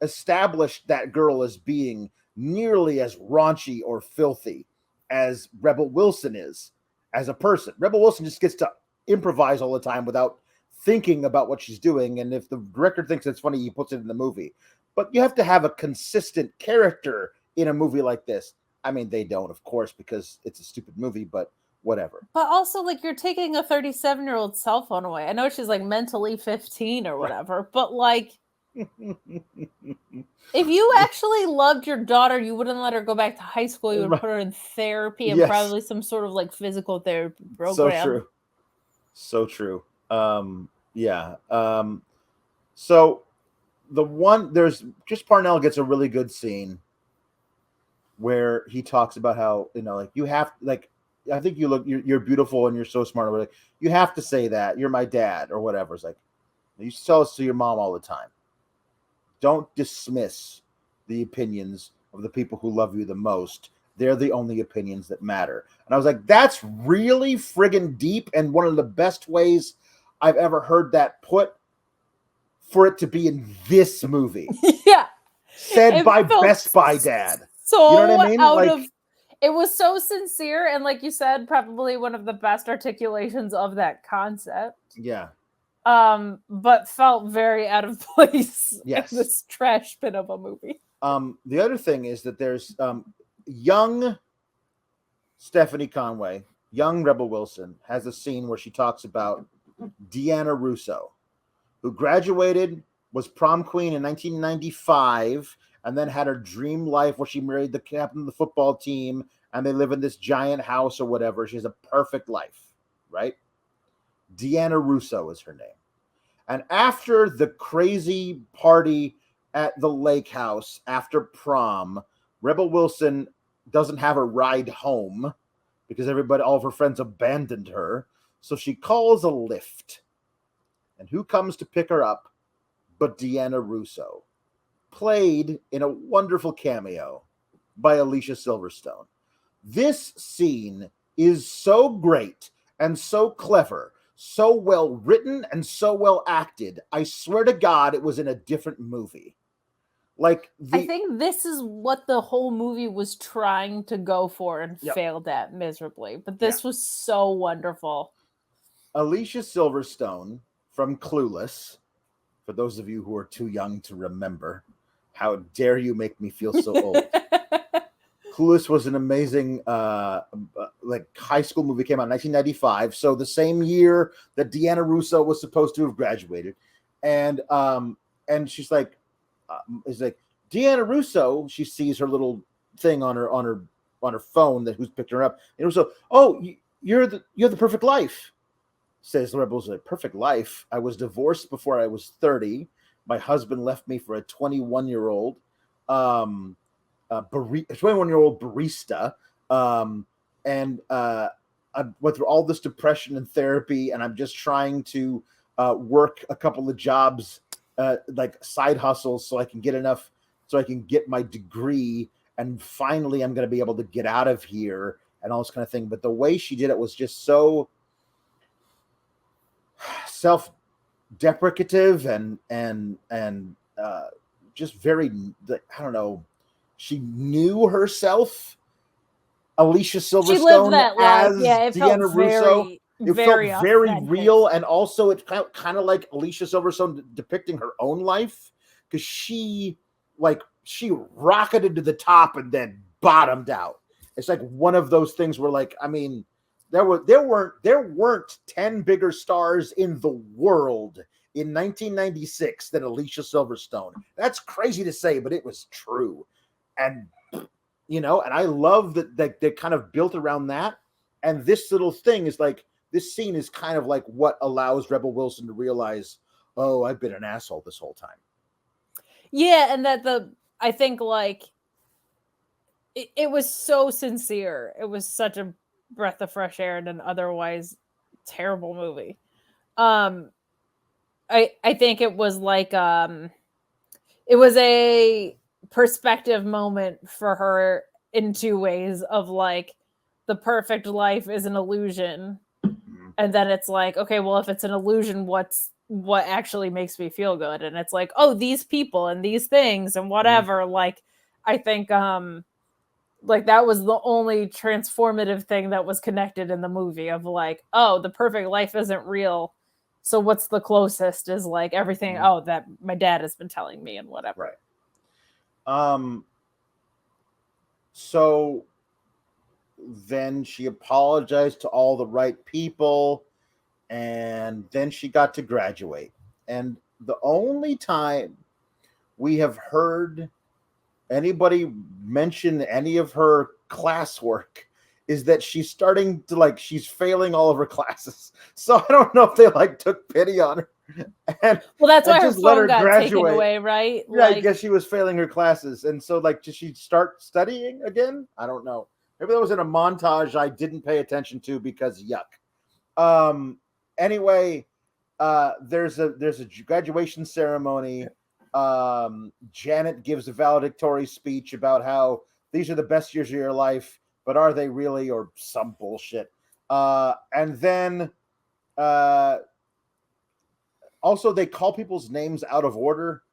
established that girl as being nearly as raunchy or filthy as Rebel Wilson is as a person. Rebel Wilson just gets to improvise all the time without thinking about what she's doing. And if the director thinks it's funny, he puts it in the movie. But you have to have a consistent character in a movie like this. I mean, they don't, of course, because it's a stupid movie, but whatever. But also, like, you're taking a 37-year-old cell phone away. I know she's like mentally 15 or whatever, but like, if you actually loved your daughter, you wouldn't let her go back to high school. You would put her in therapy and probably some sort of like physical therapy program. So true. So there's Chris Parnell gets a really good scene where he talks about how, like you have, like, I think you're beautiful and you're so smart. Or like, you have to say that you're my dad or whatever. It's like, you tell us to your mom all the time. Don't dismiss the opinions of the people who love you the most. They're the only opinions that matter. And I was like, that's really friggin' deep. And one of the best ways I've ever heard that put for it to be in this movie. Yeah. Said by Best Buy Dad. So, you know what I mean? It was so sincere. And like you said, probably one of the best articulations of that concept. Yeah. But felt very out of place in this trash bin of a movie. The other thing is that there's young Stephanie Conway, young Rebel Wilson, has a scene where she talks about Deanna Russo, who graduated, was prom queen in 1995, and then had her dream life where she married the captain of the football team, and they live in this giant house or whatever. She has a perfect life, right? Deanna Russo is her name. And after the crazy party at the lake house after prom, Rebel Wilson doesn't have a ride home because all of her friends abandoned her. So she calls a Lyft. And who comes to pick her up but Deanna Russo, played in a wonderful cameo by Alicia Silverstone. This scene is so great and so clever, so well written and so well acted. I swear to God, it was in a different movie. I think this is what the whole movie was trying to go for and failed at miserably. But this was so wonderful. Alicia Silverstone from Clueless, for those of you who are too young to remember, how dare you make me feel so old. Clueless was an amazing high school movie, came out in 1995, so the same year that Deanna Russo was supposed to have graduated. And she's like, Deanna Russo, she sees her little thing on her phone that who's picked her up. And Russo, you have the perfect life. Says the Rebels, like, perfect life. I was divorced before I was 30. My husband left me for a 21-year-old. 21-year-old barista, and I went through all this depression and therapy, and I'm just trying to work a couple of jobs, like side hustles, so I can get enough, so I can get my degree, and finally I'm going to be able to get out of here and all this kind of thing. But the way she did it was just so self-deprecative and just very, I don't know. She knew herself, Alicia Silverstone, as Deanna Russo. It felt very real, and also it kind of like Alicia Silverstone depicting her own life, because she rocketed to the top and then bottomed out. It's like one of those things where, like, I mean, there weren't 10 bigger stars in the world in 1996 than Alicia Silverstone. That's crazy to say, but it was true. And and I love that they kind of built around that. And this little thing is like, this scene is kind of like what allows Rebel Wilson to realize, oh, I've been an asshole this whole time. Yeah, and I think like it was so sincere. It was such a breath of fresh air in an otherwise terrible movie. I think it was like it was a perspective moment for her in two ways, of like, the perfect life is an illusion, and then it's like, okay, well, if it's an illusion, what actually makes me feel good? And it's like, oh, these people and these things and whatever. Like, I think like that was the only transformative thing that was connected in the movie, of like, oh, the perfect life isn't real, so what's the closest is like everything that my dad has been telling me and whatever. Right. So then she apologized to all the right people, and then she got to graduate. And the only time we have heard anybody mention any of her classwork is that she's starting to, she's failing all of her classes. So I don't know if they took pity on her. And well, that's why her phone got taken away, right? Yeah, I guess she was failing her classes. And so did she start studying again? I don't know. Maybe that was in a montage I didn't pay attention to because yuck. Anyway, there's a graduation ceremony. Janet gives a valedictory speech about how these are the best years of your life, but are they really, or some bullshit. And then also they call people's names out of order.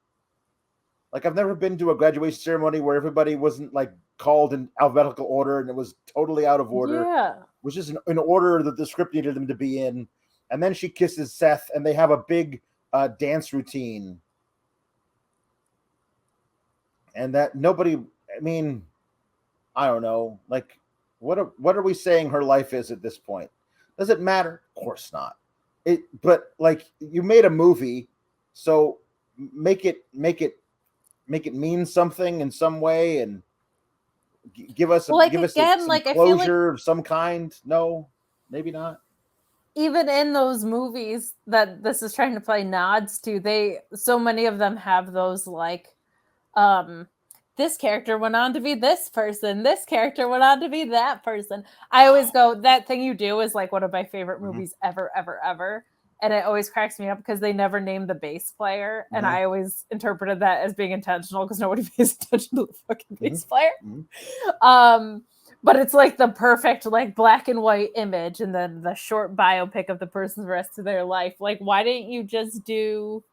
I've never been to a graduation ceremony where everybody wasn't called in alphabetical order, and it was totally out of order. Yeah. It was just in order that the script needed them to be in. And then she kisses Seth, and they have a big dance routine. And that nobody, I mean, I don't know. What are we saying her life is at this point? Does it matter? Of course not. But you made a movie, so make it mean something in some way, and give us some closure of some kind. No, maybe not. Even in those movies that this is trying to play nods to, so many of them have those this character went on to be this person, this character went on to be that person. I always go, That Thing You Do is one of my favorite movies ever. And it always cracks me up because they never name the bass player. And I always interpreted that as being intentional because nobody pays attention to the fucking bass player. But it's the perfect black and white image, and then the short biopic of the person's rest of their life. Why didn't you just do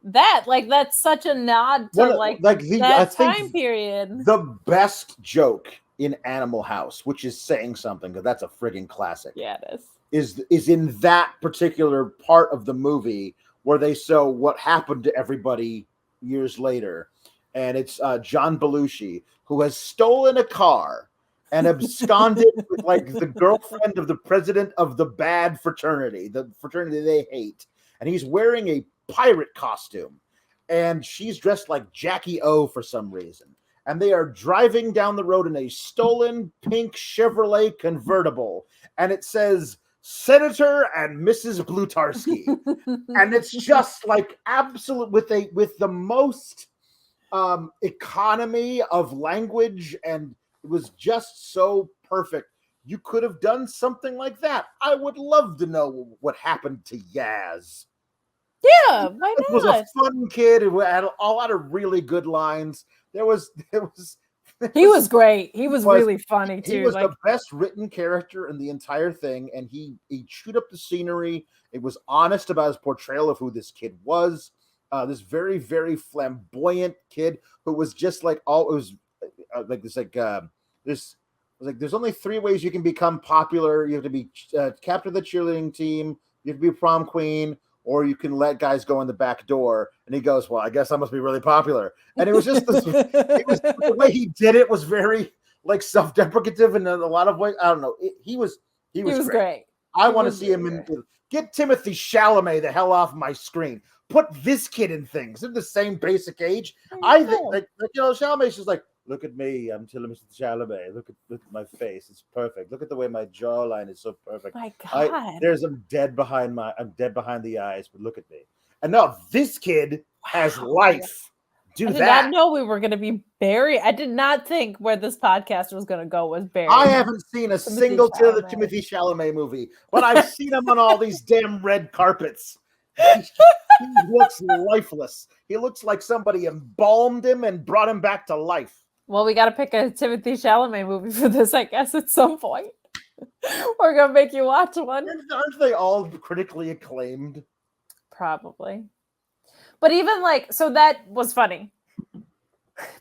that? That's such a nod to that time period. The best joke in Animal House, which is saying something, because that's a friggin' classic. Yeah, it is in that particular part of the movie where they show what happened to everybody years later. And it's John Belushi, who has stolen a car and absconded with the girlfriend of the president of the bad fraternity, the fraternity they hate. And he's wearing a pirate costume, and she's dressed like Jackie O for some reason. And they are driving down the road in a stolen pink Chevrolet convertible. And it says Senator and Mrs. Blutarski. And it's just absolute with the most economy of language, and it was just so perfect. You could have done something like that. I would love to know what happened to Yaz. Yeah, why not? It was a fun kid who had a lot of really good lines. He was great. He was really funny too. He was the best written character in the entire thing, and he chewed up the scenery. It was honest about his portrayal of who this kid was. This very, very flamboyant kid who was just like all. It was like this, there's only 3 ways you can become popular. You have to be captain of the cheerleading team. You have to be prom queen, or you can let guys go in the back door. And he goes, well, I guess I must be really popular. And it was just this, the way he did it was very like self-deprecative in a lot of ways. I don't know. He was great. I want to see him get Timothy Chalamet the hell off my screen. Put this kid in things. They're the same basic age. I think Chalamet's just like, look at me. I'm Timothy Chalamet. Look at my face. It's perfect. Look at the way my jawline is so perfect. My God. I'm dead behind the eyes, but look at me. And now this kid has life. I did not know we were going to be buried. I did not think where this podcast was going to go was buried. I haven't seen a single Timothy Chalamet movie, but I've seen him on all these damn red carpets. He looks lifeless. He looks like somebody embalmed him and brought him back to life. Well, we got to pick a Timothy Chalamet movie for this, I guess, at some point. We're going to make you watch one. Aren't they all critically acclaimed? Probably. But even so that was funny.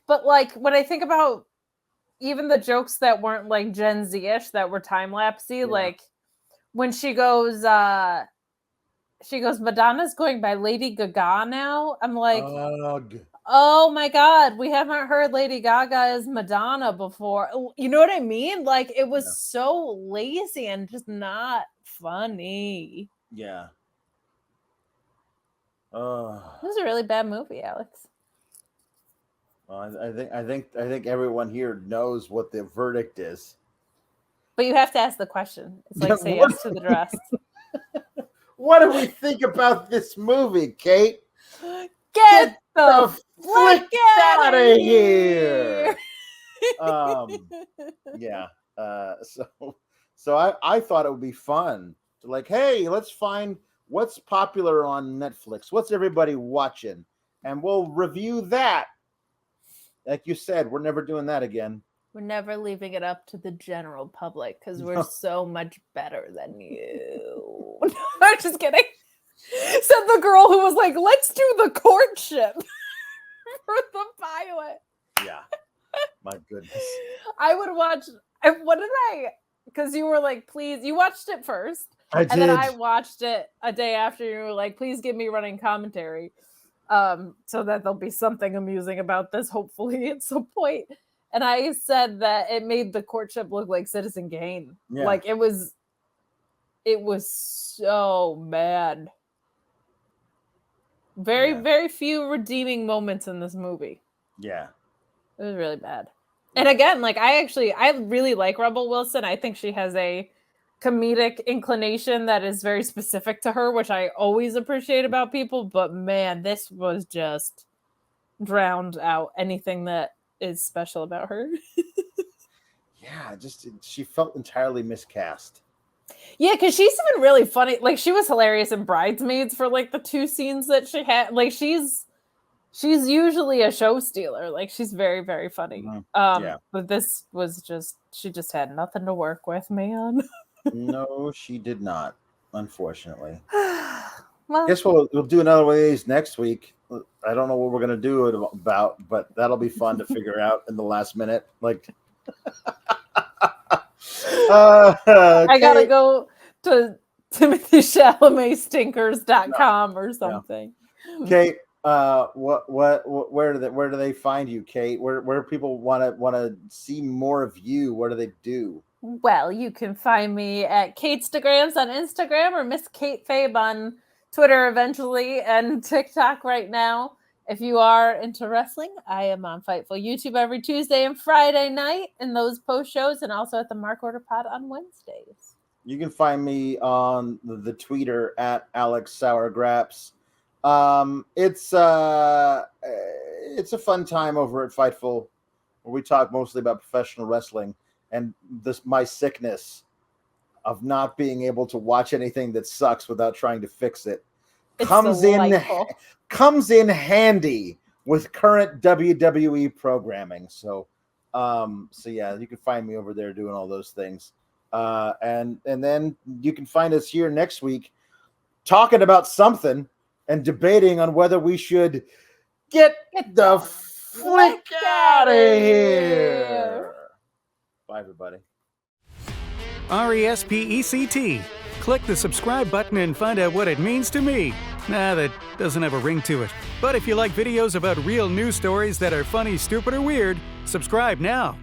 But when I think about even the jokes that weren't like Gen Z-ish, that were time-lapsey, when she goes, Madonna's going by Lady Gaga now. I'm like, oh my God, we haven't heard Lady Gaga as Madonna before. You know what I mean? It was so lazy and just not funny. Yeah. It was a really bad movie, Alex. Well, I think everyone here knows what the verdict is. But you have to ask the question. It's like say yes to the dress. What do we think about this movie, Kate? Get the flick out of here! Yeah. So I thought it would be fun to hey, let's find what's popular on Netflix. What's everybody watching? And we'll review that. Like you said, we're never doing that again. We're never leaving it up to the general public because we're so much better than you. I'm just kidding. Said the girl who was like, let's do the courtship for the pilot. Yeah. My goodness. I would watch. Because you were like, please, you watched it first. I did. And then I watched it a day after. You were like, please give me running commentary. So that there'll be something amusing about this, hopefully, at some point. And I said that it made the courtship look like Citizen Kane. Yeah. It was so bad. Very few redeeming moments in this movie. Yeah. It was really bad. And again, I really like Rebel Wilson. I think she has a comedic inclination that is very specific to her, which I always appreciate about people. But man, this was just drowned out anything that is special about her. Yeah, she felt entirely miscast. Yeah, because she's even really funny. She was hilarious in Bridesmaids for the 2 scenes that she had. She's usually a show stealer. She's very, very funny. Mm-hmm. But this was she just had nothing to work with, man. No, she did not, unfortunately. Well, guess we'll do another one of these next week. I don't know what we're gonna do it about, but that'll be fun to figure out in the last minute. I gotta go to TimothyChalametStinkers.com or something. Yeah. Kate, where do they find you, Kate? Where people want to see more of you? What do they do? Well, you can find me at Katestagrams on Instagram or Miss Kate Fabe on Twitter eventually and TikTok right now. If you are into wrestling, I am on Fightful YouTube every Tuesday and Friday night in those post shows, and also at the Mark Order Pod on Wednesdays. You can find me on the Twitter at Alex Sourgraps. It's it's a fun time over at Fightful, where we talk mostly about professional wrestling and my sickness of not being able to watch anything that sucks without trying to fix it. Comes in handy with current WWE programming. So yeah, you can find me over there doing all those things. And then you can find us here next week talking about something and debating on whether we should get the flick out of here. Bye, everybody. RESPECT. Click the subscribe button and find out what it means to me. Nah, that doesn't have a ring to it. But if you like videos about real news stories that are funny, stupid, or weird, subscribe now.